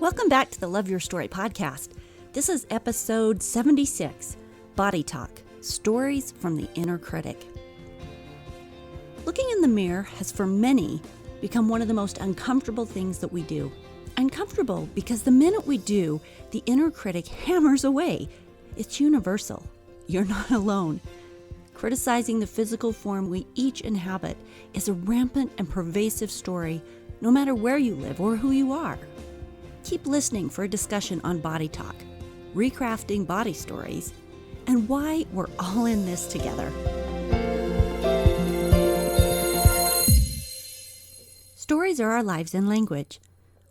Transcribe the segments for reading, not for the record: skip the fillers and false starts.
Welcome back to the Love Your Story podcast. This is episode 76, Body Talk, Stories from the Inner Critic. Looking in the mirror has for many become one of the most uncomfortable things that we do. Uncomfortable because the minute we do, the inner critic hammers away. It's universal. You're not alone. Criticizing the physical form we each inhabit is a rampant and pervasive story, no matter where you live or who you are. Keep listening for a discussion on body talk, recrafting body stories, and why we're all in this together. Stories are our lives in language.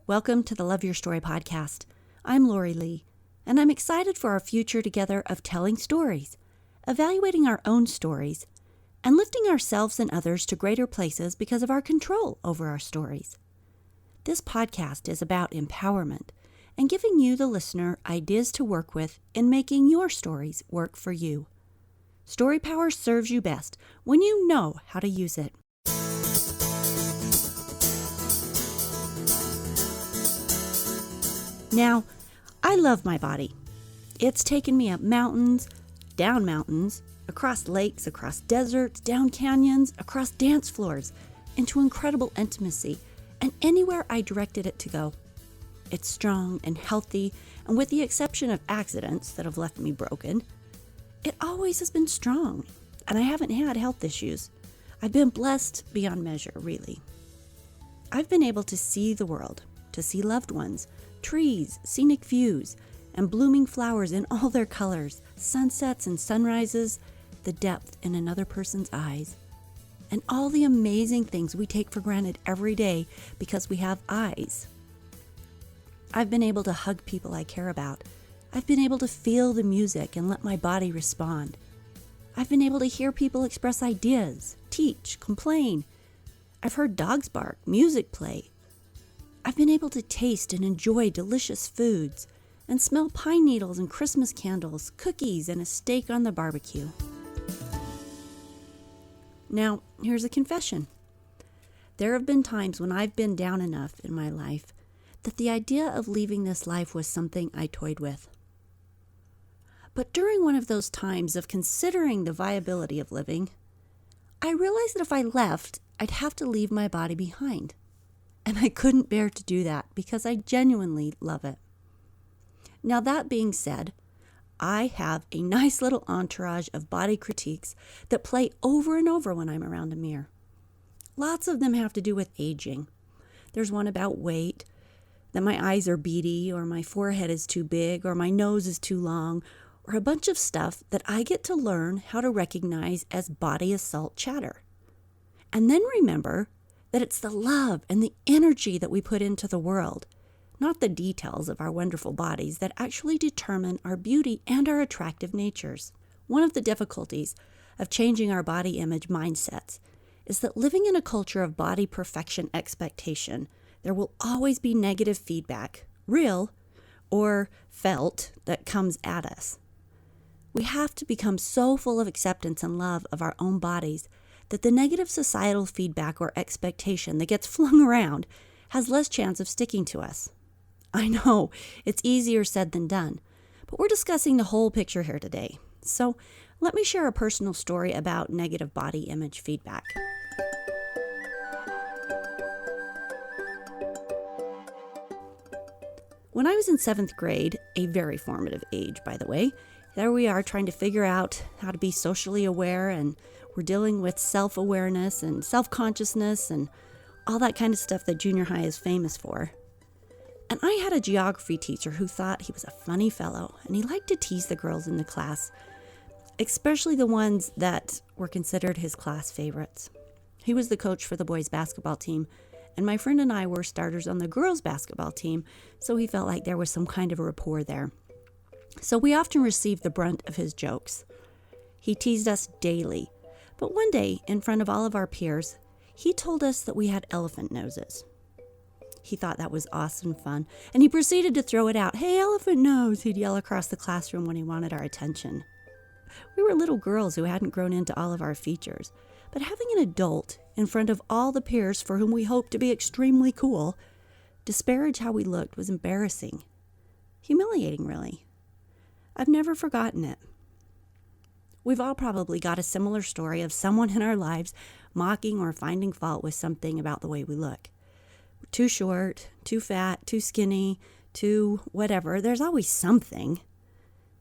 Welcome to the Love Your Story podcast. I'm Lori Lee, and I'm excited for our future together of telling stories, evaluating our own stories, and lifting ourselves and others to greater places because of our control over our stories. This podcast is about empowerment and giving you, the listener, ideas to work with in making your stories work for you. Story power serves you best when you know how to use it. Now, I love my body. It's taken me up mountains, down mountains, across lakes, across deserts, down canyons, across dance floors, into incredible intimacy, and anywhere I directed it to go. It's strong and healthy, and with the exception of accidents that have left me broken, it always has been strong, and I haven't had health issues. I've been blessed beyond measure, really. I've been able to see the world, to see loved ones, trees, scenic views, and blooming flowers in all their colors, sunsets and sunrises, the depth in another person's eyes, and all the amazing things we take for granted every day because we have eyes. I've been able to hug people I care about. I've been able to feel the music and let my body respond. I've been able to hear people express ideas, teach, complain. I've heard dogs bark, music play. I've been able to taste and enjoy delicious foods and smell pine needles and Christmas candles, cookies, and a steak on the barbecue. Now, here's a confession. There have been times when I've been down enough in my life that the idea of leaving this life was something I toyed with. But during one of those times of considering the viability of living, I realized that if I left, I'd have to leave my body behind. And I couldn't bear to do that because I genuinely love it. Now, that being said, I have a nice little entourage of body critiques that play over and over when I'm around a mirror. Lots of them have to do with aging. There's one about weight, that my eyes are beady, or my forehead is too big, or my nose is too long, or a bunch of stuff that I get to learn how to recognize as body assault chatter. And then remember that it's the love and the energy that we put into the world, not the details of our wonderful bodies, that actually determine our beauty and our attractive natures. One of the difficulties of changing our body image mindsets is that living in a culture of body perfection expectation, there will always be negative feedback, real or felt, that comes at us. We have to become so full of acceptance and love of our own bodies that the negative societal feedback or expectation that gets flung around has less chance of sticking to us. I know, it's easier said than done, but we're discussing the whole picture here today. So let me share a personal story about negative body image feedback. When I was in 7th grade, a very formative age, by the way, there we are trying to figure out how to be socially aware, and we're dealing with self-awareness and self-consciousness and all that kind of stuff that junior high is famous for. And I had a geography teacher who thought he was a funny fellow, and he liked to tease the girls in the class, especially the ones that were considered his class favorites. He was the coach for the boys' basketball team, and my friend and I were starters on the girls' basketball team, so he felt like there was some kind of a rapport there. So we often received the brunt of his jokes. He teased us daily, but one day, in front of all of our peers, he told us that we had elephant noses. He thought that was awesome fun, and he proceeded to throw it out. "Hey, elephant nose," he'd yell across the classroom when he wanted our attention. We were little girls who hadn't grown into all of our features, but having an adult in front of all the peers for whom we hoped to be extremely cool disparage how we looked was embarrassing, humiliating, really. I've never forgotten it. We've all probably got a similar story of someone in our lives mocking or finding fault with something about the way we look. Too short, too fat, too skinny, too whatever. There's always something.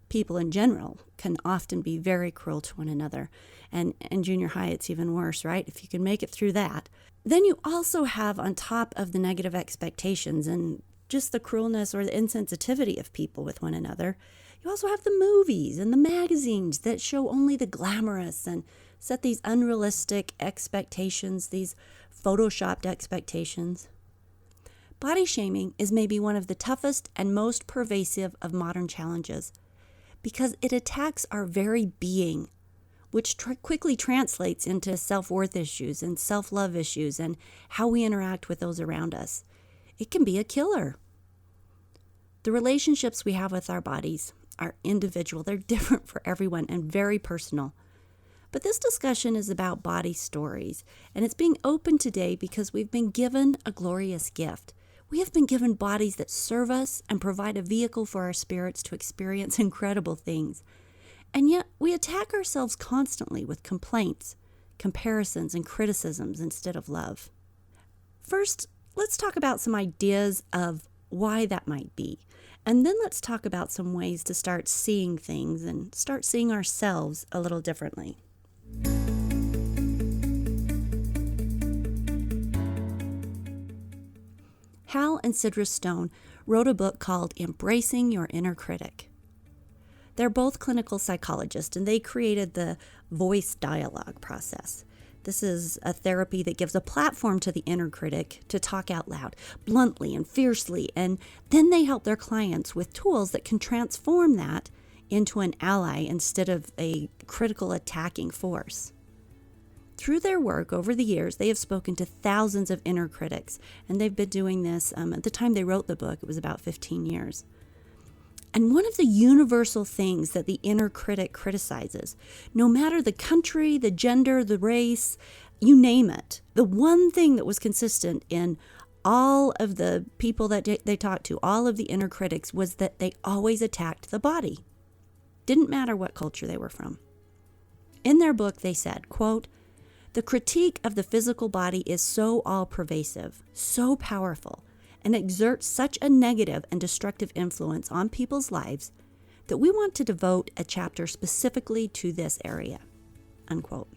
People in general can often be very cruel to one another. And in junior high, it's even worse, right? If you can make it through that. Then you also have, on top of the negative expectations and just the cruelness or the insensitivity of people with one another, you also have the movies and the magazines that show only the glamorous and set these unrealistic expectations, these photoshopped expectations. Body shaming is maybe one of the toughest and most pervasive of modern challenges because it attacks our very being, which quickly translates into self-worth issues and self-love issues and how we interact with those around us. It can be a killer. The relationships we have with our bodies are individual. They're different for everyone and very personal. But this discussion is about body stories, and it's being opened today because we've been given a glorious gift. We have been given bodies that serve us and provide a vehicle for our spirits to experience incredible things. And yet we attack ourselves constantly with complaints, comparisons, and criticisms instead of love. First, let's talk about some ideas of why that might be. And then let's talk about some ways to start seeing things and start seeing ourselves a little differently. Hal and Sidra Stone wrote a book called Embracing Your Inner Critic. They're both clinical psychologists, and they created the voice dialogue process. This is a therapy that gives a platform to the inner critic to talk out loud, bluntly and fiercely, and then they help their clients with tools that can transform that into an ally instead of a critical attacking force. Through their work over the years, they have spoken to thousands of inner critics, and they've been doing this, at the time they wrote the book, it was about 15 years. And one of the universal things that the inner critic criticizes, no matter the country, the gender, the race, you name it, the one thing that was consistent in all of the people that they talked to, all of the inner critics, was that they always attacked the body. Didn't matter what culture they were from. In their book, they said, quote, "The critique of the physical body is so all-pervasive, so powerful, and exerts such a negative and destructive influence on people's lives that we want to devote a chapter specifically to this area," unquote.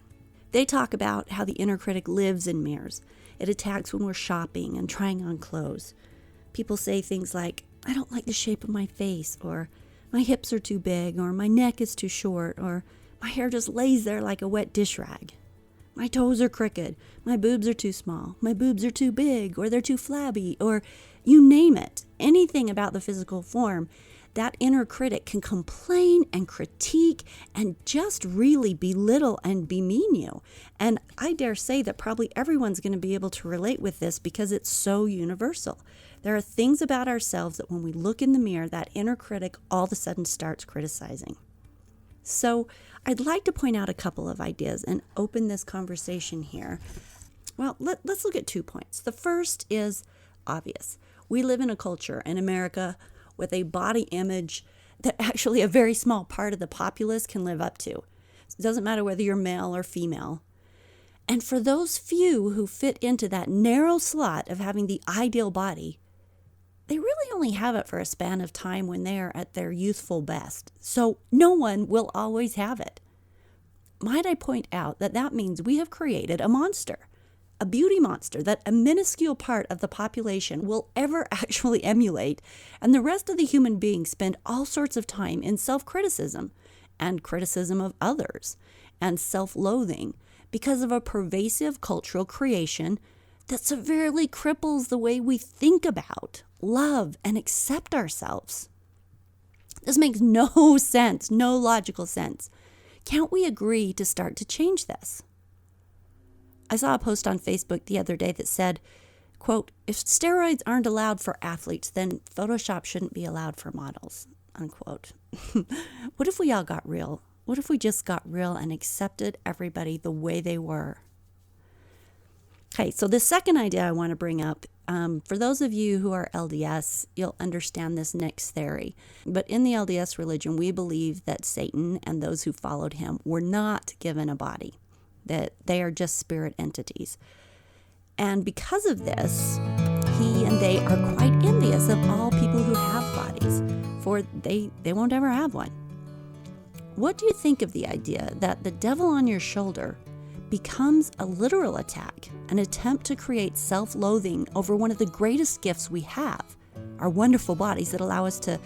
They talk about how the inner critic lives in mirrors. It attacks when we're shopping and trying on clothes. People say things like, "I don't like the shape of my face," or "My hips are too big," or "My neck is too short," or "My hair just lays there like a wet dish rag." "My toes are crooked," "My boobs are too small," "My boobs are too big," or "They're too flabby," or you name it. Anything about the physical form, that inner critic can complain and critique and just really belittle and bemean you. And I dare say that probably everyone's going to be able to relate with this because it's so universal. There are things about ourselves that when we look in the mirror, that inner critic all of a sudden starts criticizing. So I'd like to point out a couple of ideas and open this conversation here. Well, let's look at 2 points. The first is obvious. We live in a culture in America with a body image that actually a very small part of the populace can live up to. It doesn't matter whether you're male or female. And for those few who fit into that narrow slot of having the ideal body, they really only have it for a span of time when they are at their youthful best. So no one will always have it. Might I point out that that means we have created a monster, a beauty monster that a minuscule part of the population will ever actually emulate, and the rest of the human beings spend all sorts of time in self-criticism and criticism of others and self-loathing because of a pervasive cultural creation that severely cripples the way we think about, love, and accept ourselves. This makes no sense, no logical sense. Can't we agree to start to change this? I saw a post on Facebook the other day that said, quote, "If steroids aren't allowed for athletes, then Photoshop shouldn't be allowed for models," unquote. What if we all got real? What if we just got real and accepted everybody the way they were? Okay, so the second idea I want to bring up, for those of you who are LDS, you'll understand this next theory. But in the LDS religion, we believe that Satan and those who followed him were not given a body, that they are just spirit entities. And because of this, he and they are quite envious of all people who have bodies, for they won't ever have one. What do you think of the idea that the devil on your shoulder becomes a literal attack, an attempt to create self-loathing over one of the greatest gifts we have, our wonderful bodies that allow us to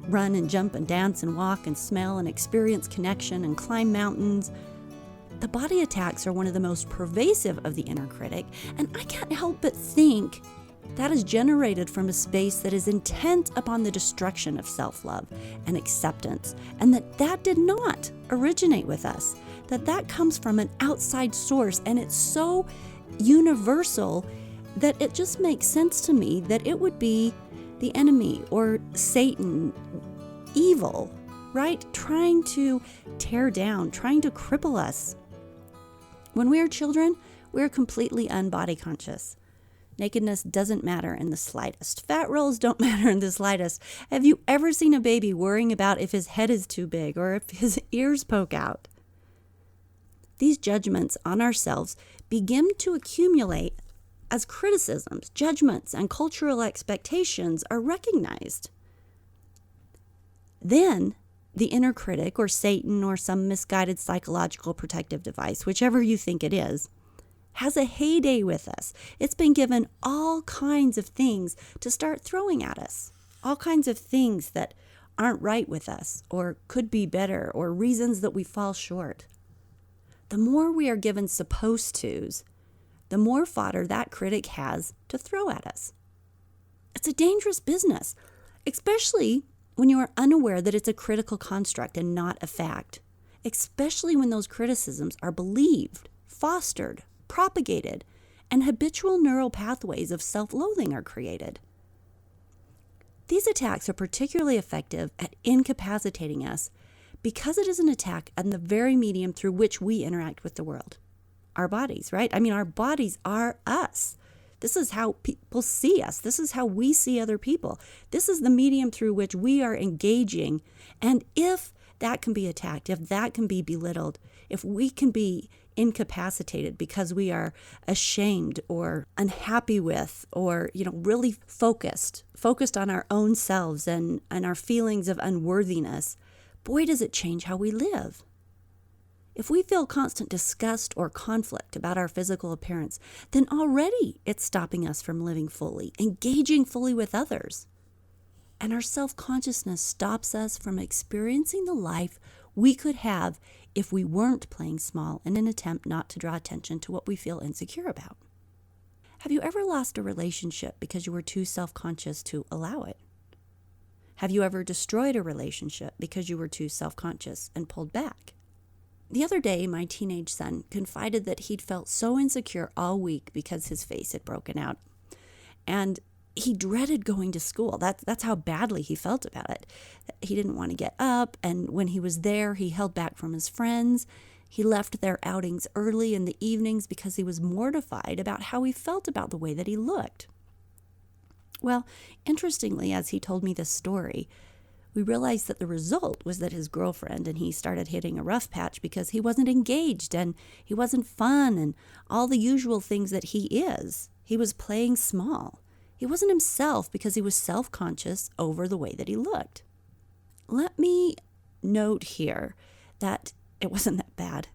run and jump and dance and walk and smell and experience connection and climb mountains? The body attacks are one of the most pervasive of the inner critic, and I can't help but think that is generated from a space that is intent upon the destruction of self-love and acceptance, and that did not originate with us, that comes from an outside source, and it's so universal that it just makes sense to me that it would be the enemy or Satan, evil, right? Trying to tear down, trying to cripple us. When we are children, we are completely unbody conscious. Nakedness doesn't matter in the slightest. Fat rolls don't matter in the slightest. Have you ever seen a baby worrying about if his head is too big or if his ears poke out? These judgments on ourselves begin to accumulate as criticisms, judgments, and cultural expectations are recognized. Then, the inner critic, or Satan, or some misguided psychological protective device, whichever you think it is, has a heyday with us. It's been given all kinds of things to start throwing at us, all kinds of things that aren't right with us, or could be better, or reasons that we fall short. The more we are given supposed tos, the more fodder that critic has to throw at us. It's a dangerous business, especially when you are unaware that it's a critical construct and not a fact, especially when those criticisms are believed, fostered, propagated, and habitual neural pathways of self-loathing are created. These attacks are particularly effective at incapacitating us because it is an attack on the very medium through which we interact with the world. Our bodies, right? I mean, our bodies are us. This is how people see us. This is how we see other people. This is the medium through which we are engaging. And if that can be attacked, if that can be belittled, if we can be incapacitated because we are ashamed or unhappy with, or, really focused on our own selves and our feelings of unworthiness, boy, does it change how we live. If we feel constant disgust or conflict about our physical appearance, then already it's stopping us from living fully, engaging fully with others. And our self-consciousness stops us from experiencing the life we could have if we weren't playing small in an attempt not to draw attention to what we feel insecure about. Have you ever lost a relationship because you were too self-conscious to allow it? Have you ever destroyed a relationship because you were too self-conscious and pulled back? The other day, my teenage son confided that he'd felt so insecure all week because his face had broken out. And he dreaded going to school. That's how badly he felt about it. He didn't want to get up, and when he was there, he held back from his friends. He left their outings early in the evenings because he was mortified about how he felt about the way that he looked. Well, interestingly, as he told me this story, we realized that the result was that his girlfriend and he started hitting a rough patch because he wasn't engaged and he wasn't fun and all the usual things that he is. He was playing small. He wasn't himself because he was self-conscious over the way that he looked. Let me note here that it wasn't that bad.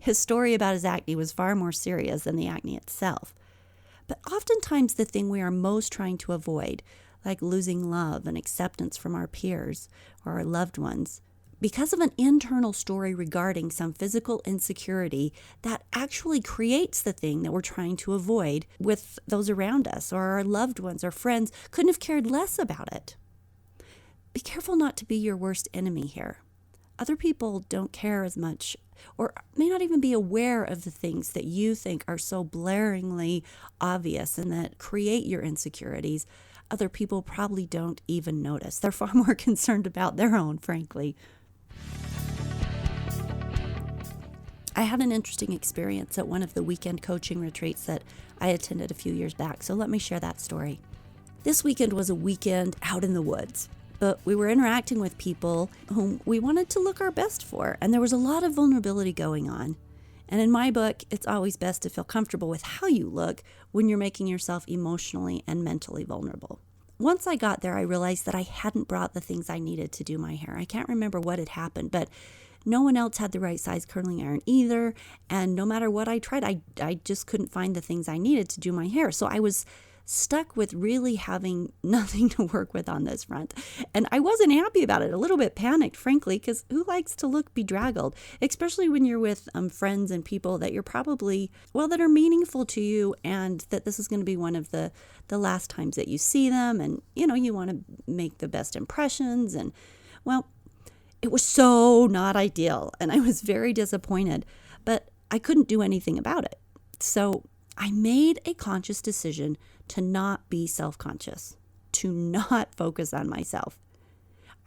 His story about his acne was far more serious than the acne itself. But oftentimes the thing we are most trying to avoid, like losing love and acceptance from our peers or our loved ones, because of an internal story regarding some physical insecurity that actually creates the thing that we're trying to avoid with those around us, or our loved ones or friends couldn't have cared less about it. Be careful not to be your worst enemy here. Other people don't care as much, or may not even be aware of the things that you think are so blaringly obvious and that create your insecurities. Other people probably don't even notice. They're far more concerned about their own, frankly. I had an interesting experience at one of the weekend coaching retreats that I attended a few years back, so let me share that story. This weekend was a weekend out in the woods, but we were interacting with people whom we wanted to look our best for, and there was a lot of vulnerability going on. And in my book, it's always best to feel comfortable with how you look when you're making yourself emotionally and mentally vulnerable. Once I got there, I realized that I hadn't brought the things I needed to do my hair. I can't remember what had happened, but no one else had the right size curling iron either. And no matter what I tried, I just couldn't find the things I needed to do my hair. So I was stuck with really having nothing to work with on this front. And I wasn't happy about it, a little bit panicked, frankly, because who likes to look bedraggled, especially when you're with friends and people that you're probably, that are meaningful to you, and that this is going to be one of the last times that you see them. And, you want to make the best impressions. And, it was so not ideal. And I was very disappointed, but I couldn't do anything about it. So I made a conscious decision to not be self-conscious, to not focus on myself.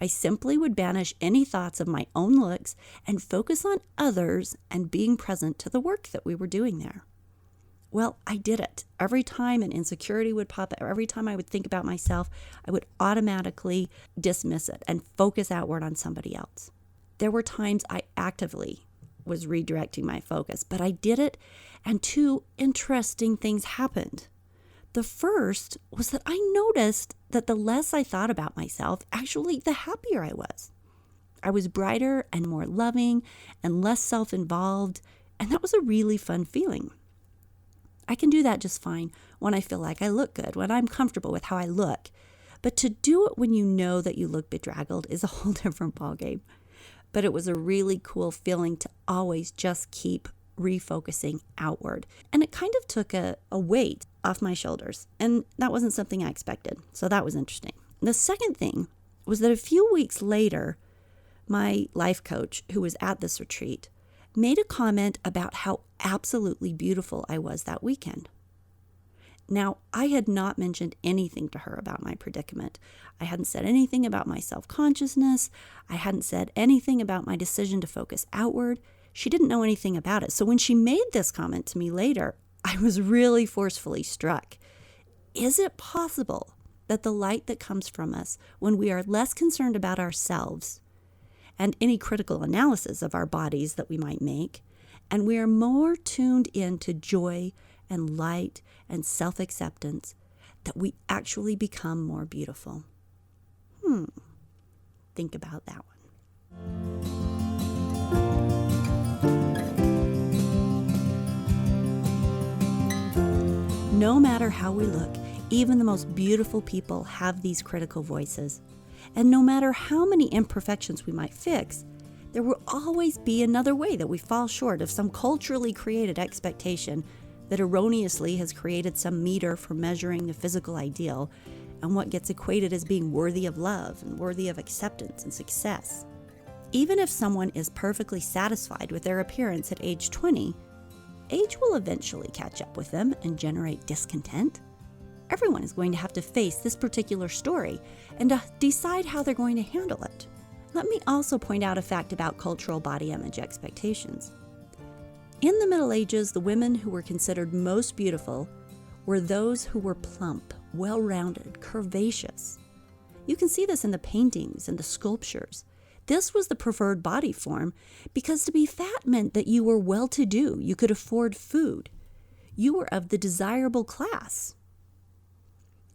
I simply would banish any thoughts of my own looks and focus on others and being present to the work that we were doing there. Well, I did it. Every time an insecurity would pop up, every time I would think about myself, I would automatically dismiss it and focus outward on somebody else. There were times I actively was redirecting my focus, but I did it, and two interesting things happened. The first was that I noticed that the less I thought about myself, actually, the happier I was. I was brighter and more loving and less self-involved, and that was a really fun feeling. I can do that just fine when I feel like I look good, when I'm comfortable with how I look. But to do it when you know that you look bedraggled is a whole different ballgame. But it was a really cool feeling to always just keep refocusing outward. And it kind of took a weight off my shoulders. And that wasn't something I expected. So that was interesting. The second thing was that a few weeks later, my life coach, who was at this retreat, made a comment about how absolutely beautiful I was that weekend. Now, I had not mentioned anything to her about my predicament. I hadn't said anything about my self-consciousness. I hadn't said anything about my decision to focus outward. She didn't know anything about it. So when she made this comment to me later, I was really forcefully struck. Is it possible that the light that comes from us when we are less concerned about ourselves and any critical analysis of our bodies that we might make, and we are more tuned in to joy and light and self-acceptance, that we actually become more beautiful? Think about that one. No matter how we look, even the most beautiful people have these critical voices. And no matter how many imperfections we might fix, there will always be another way that we fall short of some culturally created expectation that erroneously has created some meter for measuring the physical ideal and what gets equated as being worthy of love and worthy of acceptance and success. Even if someone is perfectly satisfied with their appearance at age 20, age will eventually catch up with them and generate discontent. Everyone is going to have to face this particular story and decide how they're going to handle it. Let me also point out a fact about cultural body image expectations. In the Middle Ages, the women who were considered most beautiful were those who were plump, well-rounded, curvaceous. You can see this in the paintings and the sculptures. This was the preferred body form because to be fat meant that you were well-to-do, you could afford food. You were of the desirable class.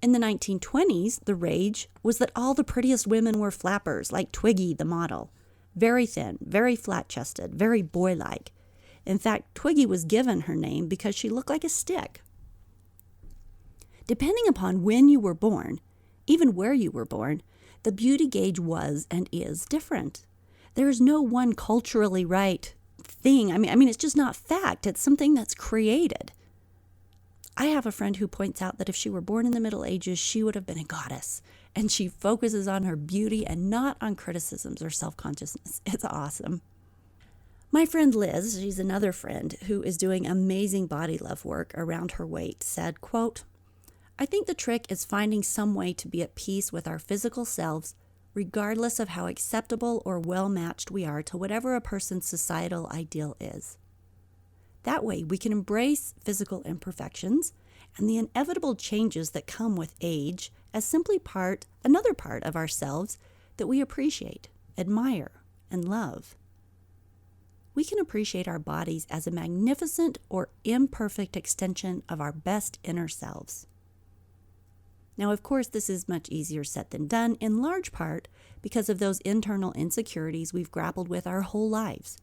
In the 1920s, the rage was that all the prettiest women were flappers, like Twiggy the model. Very thin, very flat-chested, very boy-like. In fact, Twiggy was given her name because she looked like a stick. Depending upon when you were born, even where you were born, the beauty gauge was and is different. There is no one culturally right thing. I mean, it's just not fact. It's something that's created. I have a friend who points out that if she were born in the Middle Ages, she would have been a goddess. And she focuses on her beauty and not on criticisms or self-consciousness. It's awesome. My friend Liz, she's another friend who is doing amazing body love work around her weight, said, quote, "I think the trick is finding some way to be at peace with our physical selves, regardless of how acceptable or well-matched we are to whatever a person's societal ideal is. That way, we can embrace physical imperfections and the inevitable changes that come with age as simply another part of ourselves that we appreciate, admire, and love. We can appreciate our bodies as a magnificent or imperfect extension of our best inner selves. Now, of course, this is much easier said than done, in large part because of those internal insecurities we've grappled with our whole lives,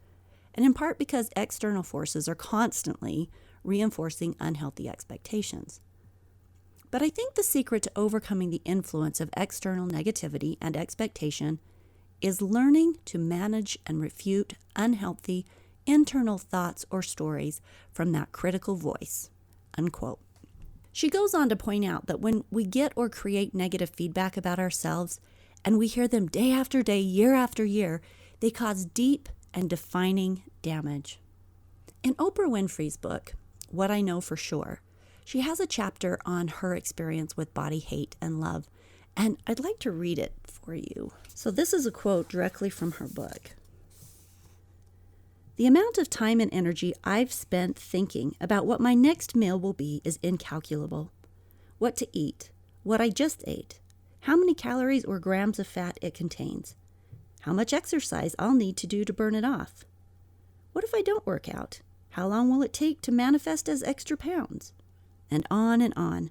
and in part because external forces are constantly reinforcing unhealthy expectations. But I think the secret to overcoming the influence of external negativity and expectation is learning to manage and refute unhealthy internal thoughts or stories from that critical voice, unquote. She goes on to point out that when we get or create negative feedback about ourselves, and we hear them day after day, year after year, they cause deep and defining damage. In Oprah Winfrey's book, What I Know for Sure, she has a chapter on her experience with body hate and love, and I'd like to read it for you. So this is a quote directly from her book. The amount of time and energy I've spent thinking about what my next meal will be is incalculable. What to eat, what I just ate, how many calories or grams of fat it contains, how much exercise I'll need to do to burn it off. What if I don't work out? How long will it take to manifest as extra pounds? And on and on.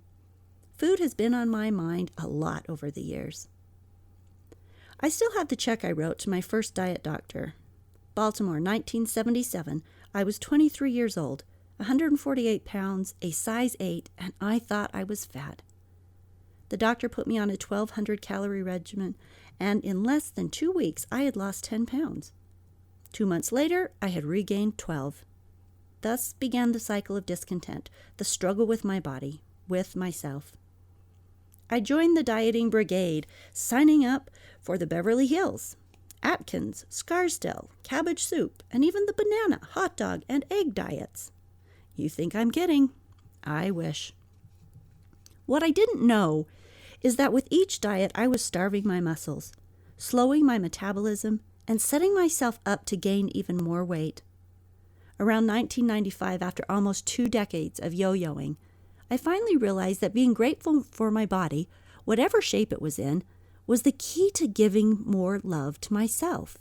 Food has been on my mind a lot over the years. I still have the check I wrote to my first diet doctor. Baltimore, 1977. I was 23 years old, 148 pounds, a size 8, and I thought I was fat. The doctor put me on a 1,200 calorie regimen, and in less than 2 weeks, I had lost 10 pounds. 2 months later, I had regained 12. Thus began the cycle of discontent, the struggle with my body, with myself. I joined the dieting brigade, signing up for the Beverly Hills, Atkins, Scarsdale, cabbage soup, and even the banana, hot dog, and egg diets. You think I'm kidding? I wish. What I didn't know is that with each diet I was starving my muscles, slowing my metabolism, and setting myself up to gain even more weight. Around 1995, after almost 2 decades of yo-yoing, I finally realized that being grateful for my body, whatever shape it was in, was the key to giving more love to myself.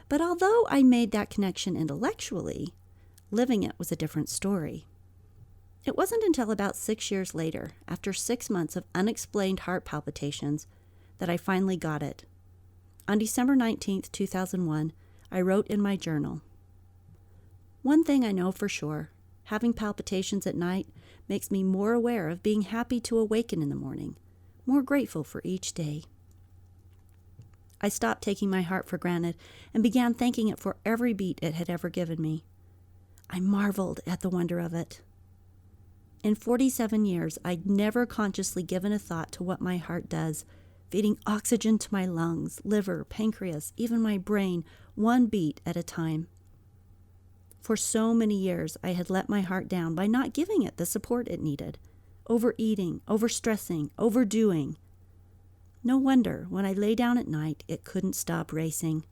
But although I made that connection intellectually, living it was a different story. It wasn't until about 6 years later, after 6 months of unexplained heart palpitations, that I finally got it. On December 19th, 2001, I wrote in my journal, "One thing I know for sure, having palpitations at night makes me more aware of being happy to awaken in the morning, more grateful for each day." I stopped taking my heart for granted and began thanking it for every beat it had ever given me. I marveled at the wonder of it. In 47 years, I'd never consciously given a thought to what my heart does, feeding oxygen to my lungs, liver, pancreas, even my brain, one beat at a time. For so many years, I had let my heart down by not giving it the support it needed, overeating, overstressing, overdoing. No wonder when I lay down at night, it couldn't stop racing.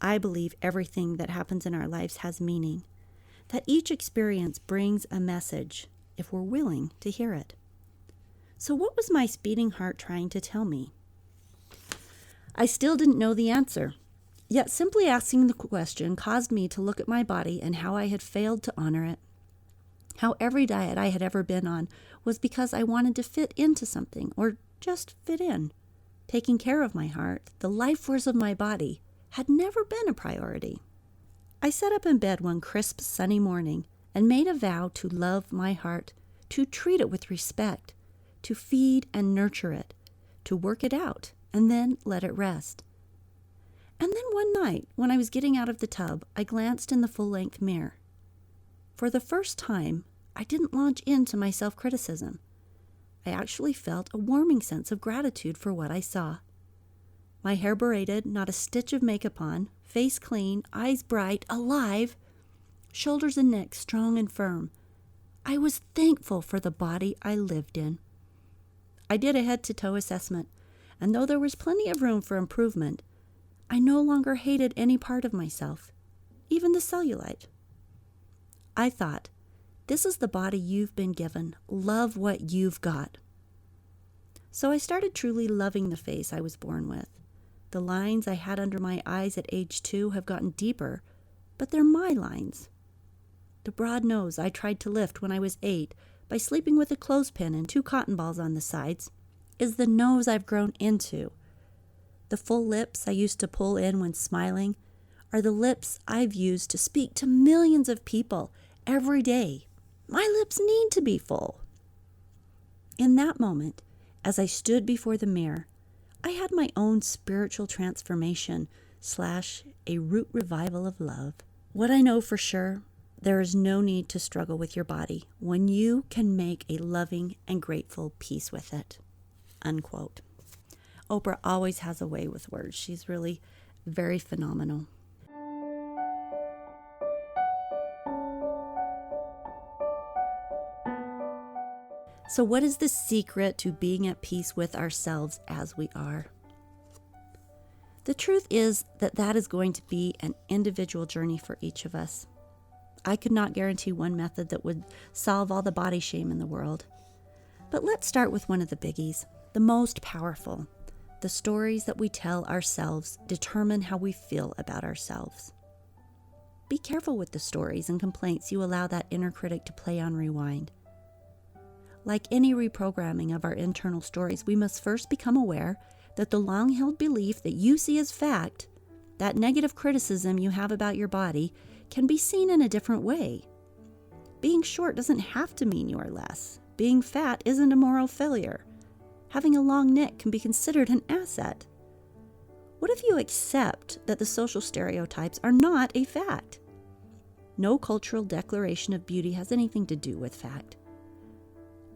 I believe everything that happens in our lives has meaning, that each experience brings a message if we're willing to hear it. So what was my speeding heart trying to tell me? I still didn't know the answer, yet simply asking the question caused me to look at my body and how I had failed to honor it. How every diet I had ever been on was because I wanted to fit into something, or just fit in. Taking care of my heart, the life force of my body, had never been a priority. I sat up in bed one crisp, sunny morning and made a vow to love my heart, to treat it with respect, to feed and nurture it, to work it out, and then let it rest. And then one night, when I was getting out of the tub, I glanced in the full-length mirror. For the first time, I didn't launch into my self-criticism. I actually felt a warming sense of gratitude for what I saw. My hair braided, not a stitch of makeup on, face clean, eyes bright, alive, shoulders and neck strong and firm. I was thankful for the body I lived in. I did a head-to-toe assessment, and though there was plenty of room for improvement, I no longer hated any part of myself, even the cellulite. I thought, this is the body you've been given. Love what you've got. So I started truly loving the face I was born with. The lines I had under my eyes at age 2 have gotten deeper, but they're my lines. The broad nose I tried to lift when I was 8 by sleeping with a clothespin and 2 cotton balls on the sides is the nose I've grown into. The full lips I used to pull in when smiling are the lips I've used to speak to millions of people every day. My lips need to be full. In that moment, as I stood before the mirror, I had my own spiritual transformation / a root revival of love. What I know for sure, there is no need to struggle with your body when you can make a loving and grateful peace with it. Unquote. Oprah always has a way with words. She's really very phenomenal. So what is the secret to being at peace with ourselves as we are? The truth is that is going to be an individual journey for each of us. I could not guarantee one method that would solve all the body shame in the world. But let's start with one of the biggies, the most powerful. The stories that we tell ourselves determine how we feel about ourselves. Be careful with the stories and complaints you allow that inner critic to play on rewind. Like any reprogramming of our internal stories, we must first become aware that the long-held belief that you see as fact, that negative criticism you have about your body, can be seen in a different way. Being short doesn't have to mean you are less. Being fat isn't a moral failure. Having a long neck can be considered an asset. What if you accept that the social stereotypes are not a fact? No cultural declaration of beauty has anything to do with fact.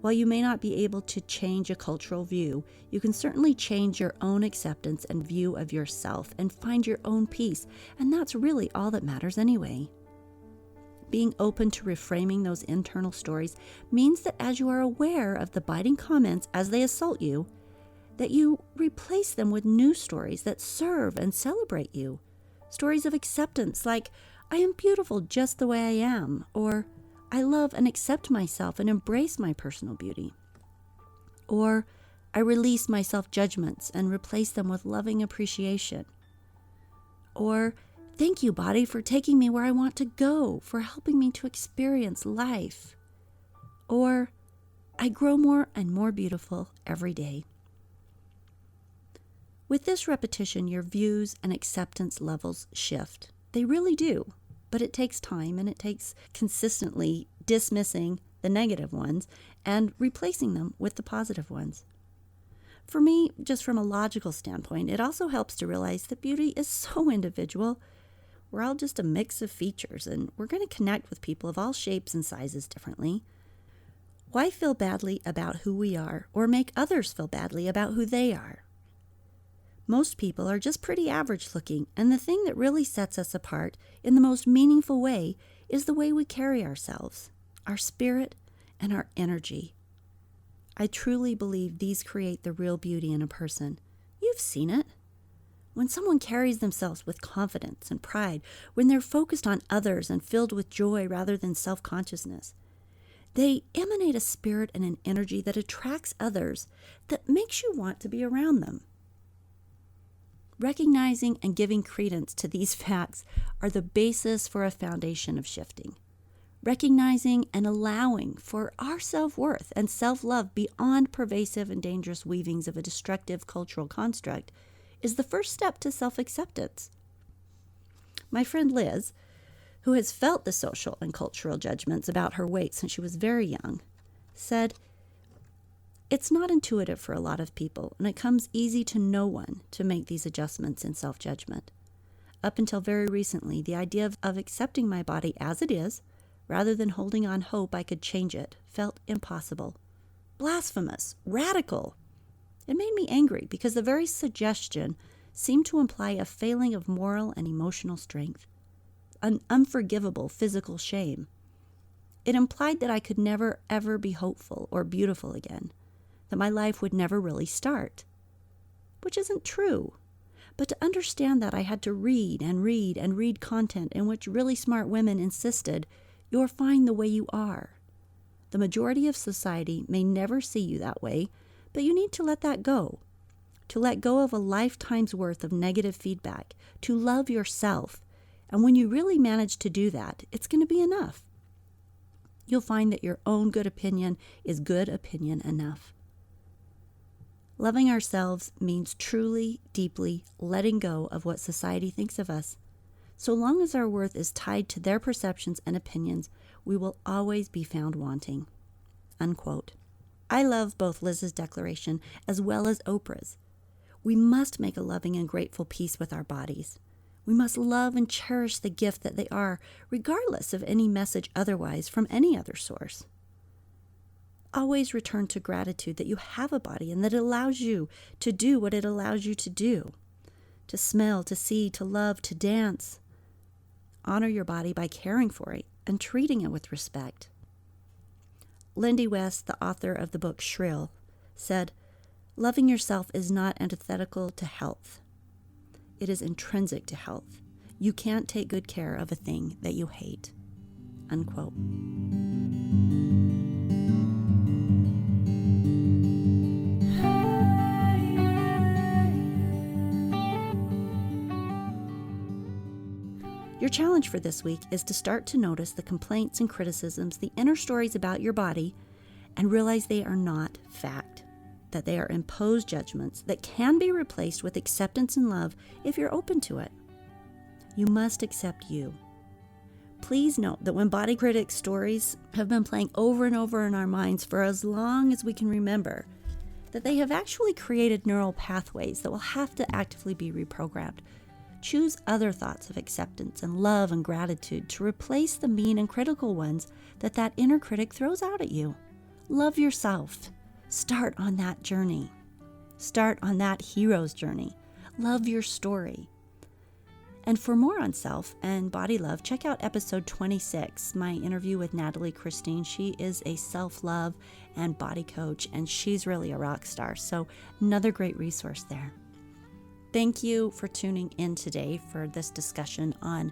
While you may not be able to change a cultural view, you can certainly change your own acceptance and view of yourself and find your own peace, and that's really all that matters anyway. Being open to reframing those internal stories means that as you are aware of the biting comments as they assault you, that you replace them with new stories that serve and celebrate you. Stories of acceptance like, I am beautiful just the way I am, or I love and accept myself and embrace my personal beauty. Or I release my self-judgments and replace them with loving appreciation. Or thank you, body, for taking me where I want to go, for helping me to experience life. Or I grow more and more beautiful every day. With this repetition, your views and acceptance levels shift. They really do. But it takes time and it takes consistently dismissing the negative ones and replacing them with the positive ones. For me, just from a logical standpoint, it also helps to realize that beauty is so individual. We're all just a mix of features, and we're going to connect with people of all shapes and sizes differently. Why feel badly about who we are or make others feel badly about who they are? Most people are just pretty average looking, and the thing that really sets us apart in the most meaningful way is the way we carry ourselves, our spirit, and our energy. I truly believe these create the real beauty in a person. You've seen it. When someone carries themselves with confidence and pride, when they're focused on others and filled with joy rather than self-consciousness, they emanate a spirit and an energy that attracts others, that makes you want to be around them. Recognizing and giving credence to these facts are the basis for a foundation of shifting. Recognizing and allowing for our self-worth and self-love beyond pervasive and dangerous weavings of a destructive cultural construct is the first step to self-acceptance. My friend Liz, who has felt the social and cultural judgments about her weight since she was very young, said, it's not intuitive for a lot of people, and it comes easy to no one to make these adjustments in self-judgment. Up until very recently, the idea of accepting my body as it is, rather than holding on hope I could change it, felt impossible. Blasphemous, radical. It made me angry because the very suggestion seemed to imply a failing of moral and emotional strength, an unforgivable physical shame. It implied that I could never, ever be hopeful or beautiful again, that my life would never really start, which isn't true. But to understand that, I had to read and read and read content in which really smart women insisted You're fine the way you are. The majority of society may never see you that way, but you need to let that go. To let go of a lifetime's worth of negative feedback, to love yourself. And when you really manage to do that, it's going to be enough. You'll find that your own good opinion is good opinion enough. Loving ourselves means truly, deeply letting go of what society thinks of us. So long as our worth is tied to their perceptions and opinions, we will always be found wanting." Unquote. I love both Liz's declaration as well as Oprah's. We must make a loving and grateful peace with our bodies. We must love and cherish the gift that they are, regardless of any message otherwise from any other source. Always return to gratitude that you have a body and that it allows you to do what it allows you to do. To smell, to see, to love, to dance. Honor your body by caring for it and treating it with respect. Lindy West, the author of the book Shrill, said, "Loving yourself is not antithetical to health. It is intrinsic to health. You can't take good care of a thing that you hate." Unquote. Your challenge for this week is to start to notice the complaints and criticisms, the inner stories about your body, and realize they are not fact, that they are imposed judgments that can be replaced with acceptance and love if you're open to it. You must accept you. Please note that when body critic stories have been playing over and over in our minds for as long as we can remember, that they have actually created neural pathways that will have to actively be reprogrammed. Choose other thoughts of acceptance and love and gratitude to replace the mean and critical ones that inner critic throws out at you. Love yourself. Start on that journey. Start on that hero's journey. Love your story. And for more on self and body love, check out episode 26, my interview with Natalie Christine. She is a self-love and body coach, and she's really a rock star. So another great resource there. Thank you for tuning in today for this discussion on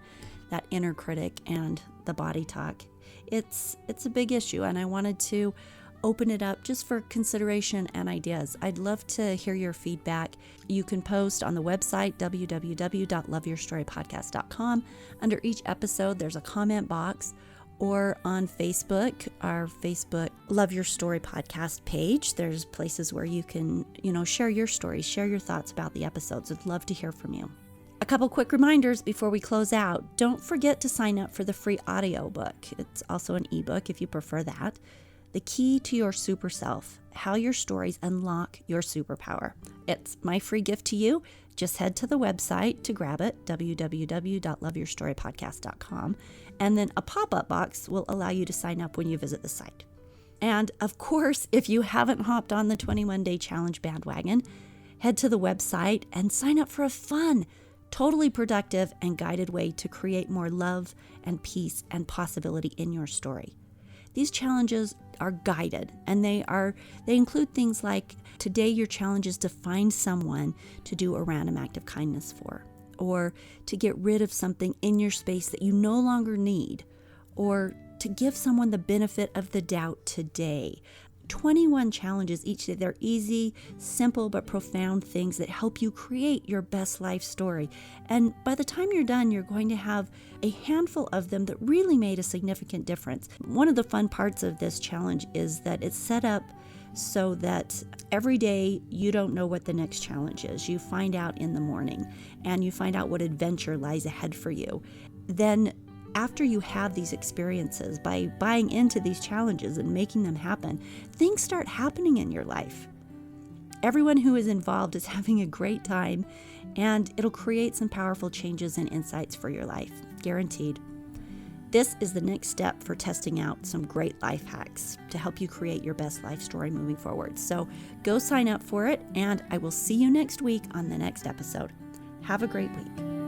that inner critic and the body talk. It's a big issue, and I wanted to open it up just for consideration and ideas. I'd love to hear your feedback. You can post on the website, www.loveyourstorypodcast.com. Under each episode, there's a comment box, or on Facebook, our Facebook Love Your Story podcast page. There's places where you can, share your stories, share your thoughts about the episodes. I'd love to hear from you. A couple quick reminders before we close out. Don't forget to sign up for the free audiobook. It's also an ebook if you prefer that. The Key to Your Super Self, How Your Stories Unlock Your Superpower. It's my free gift to you. Just head to the website to grab it, www.loveyourstorypodcast.com, and then a pop-up box will allow you to sign up when you visit the site. And of course, if you haven't hopped on the 21-day challenge bandwagon, head to the website and sign up for a fun, totally productive, and guided way to create more love and peace and possibility in your story. These challenges are guided, and they include things like, today your challenge is to find someone to do a random act of kindness for, or to get rid of something in your space that you no longer need, or to give someone the benefit of the doubt today. 21 challenges each day. They're easy, simple, but profound things that help you create your best life story. And by the time you're done, you're going to have a handful of them that really made a significant difference. One of the fun parts of this challenge is that it's set up so that every day you don't know what the next challenge is. You find out in the morning, and you find out what adventure lies ahead for you. Then after you have these experiences, by buying into these challenges and making them happen, things start happening in your life. Everyone who is involved is having a great time, and it'll create some powerful changes and insights for your life, guaranteed. This is the next step for testing out some great life hacks to help you create your best life story moving forward. So go sign up for it, and I will see you next week on the next episode. Have a great week.